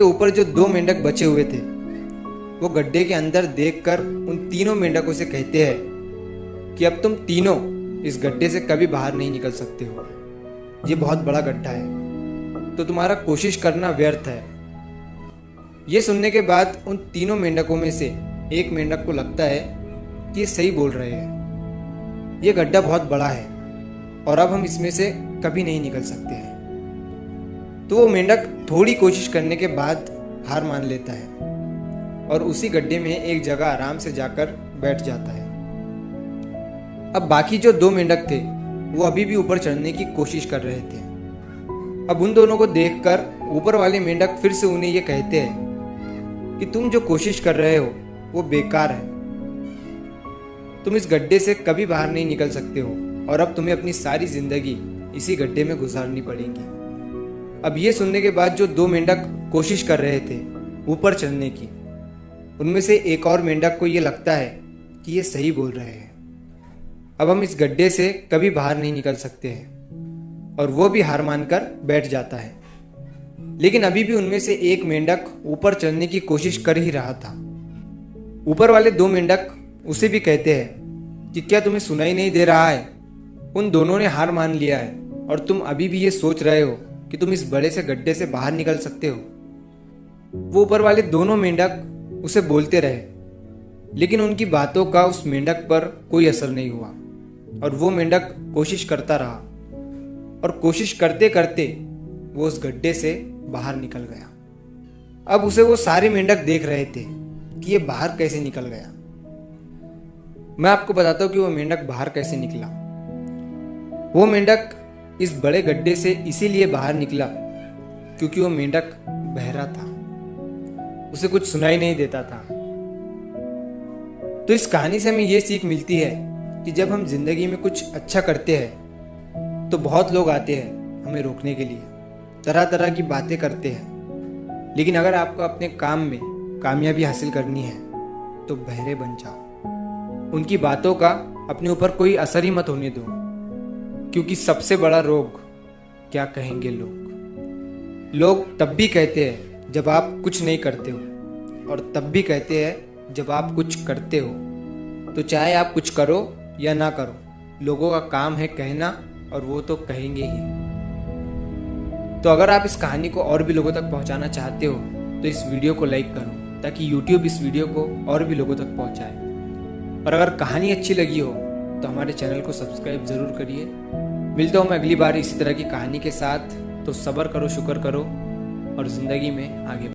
के ऊपर जो दो मेंढक बचे हुए थे वो गड्ढे के अंदर देखकर उन तीनों मेंढकों से कहते हैं कि अब तुम तीनों इस गड्ढे से कभी बाहर नहीं निकल सकते हो। ये बहुत बड़ा गड्ढा है तो तुम्हारा कोशिश करना व्यर्थ है। ये सुनने के बाद उन तीनों मेंढकों में से एक मेंढक को लगता है कि ये सही बोल रहे हैं, ये गड्ढा बहुत बड़ा है और अब हम इसमें से कभी नहीं निकल सकते हैं। तो वो मेंढक थोड़ी कोशिश करने के बाद हार मान लेता है और उसी गड्ढे में एक जगह आराम से जाकर बैठ जाता है। अब बाकी जो दो मेंढक थे वो अभी भी ऊपर चढ़ने की कोशिश कर रहे थे। अब उन दोनों को देखकर ऊपर वाले मेंढक फिर से उन्हें ये कहते हैं कि तुम जो कोशिश कर रहे हो वो बेकार है, तुम इस गड्ढे से कभी बाहर नहीं निकल सकते हो और अब तुम्हें अपनी सारी जिंदगी इसी गड्ढे में गुजारनी पड़ेगी। अब ये सुनने के बाद जो दो मेंढक कोशिश कर रहे थे ऊपर चढ़ने की, उनमें से एक और मेंढक को ये लगता है कि ये सही बोल रहे हैं, अब हम इस गड्ढे से कभी बाहर नहीं निकल सकते हैं और वो भी हार मानकर बैठ जाता है। लेकिन अभी भी उनमें से एक मेंढक ऊपर चढ़ने की कोशिश कर ही रहा था। ऊपर वाले दो मेंढक उसे भी कहते हैं कि क्या तुम्हें सुनाई नहीं दे रहा है, उन दोनों ने हार मान लिया है और तुम अभी भी ये सोच रहे हो कि तुम इस बड़े से गड्ढे से बाहर निकल सकते हो। वो ऊपर वाले दोनों मेंढक उसे बोलते रहे लेकिन उनकी बातों का उस मेंढक पर कोई असर नहीं हुआ और वो मेंढक कोशिश करता रहा और कोशिश करते करते वो उस गड्ढे से बाहर निकल गया। अब उसे वो सारे मेंढक देख रहे थे कि ये बाहर कैसे निकल गया। मैं आपको बताता हूँ कि वो मेंढक बाहर कैसे निकला। वो मेंढक इस बड़े गड्ढे से इसीलिए बाहर निकला क्योंकि वो मेंढक बहरा था, उसे कुछ सुनाई नहीं देता था। तो इस कहानी से हमें ये सीख मिलती है कि जब हम जिंदगी में कुछ अच्छा करते हैं तो बहुत लोग आते हैं हमें रोकने के लिए, तरह तरह की बातें करते हैं, लेकिन अगर आपको अपने काम में कामयाबी हासिल करनी है तो बहरे बन जाओ। उनकी बातों का अपने ऊपर कोई असर ही मत होने दो, क्योंकि सबसे बड़ा रोग क्या कहेंगे लोग। लोग तब भी कहते हैं जब आप कुछ नहीं करते हो और तब भी कहते हैं जब आप कुछ करते हो। तो चाहे आप कुछ करो या ना करो, लोगों का काम है कहना और वो तो कहेंगे ही। तो अगर आप इस कहानी को और भी लोगों तक पहुंचाना चाहते हो तो इस वीडियो को लाइक करो ताकि YouTube इस वीडियो को और भी लोगों तक पहुंचाए। और अगर कहानी अच्छी लगी हो तो हमारे चैनल को सब्सक्राइब जरूर करिए। मिलता हूँ मैं अगली बार इसी तरह की कहानी के साथ। तो सब्र करो, शुक्र करो और ज़िंदगी में आगे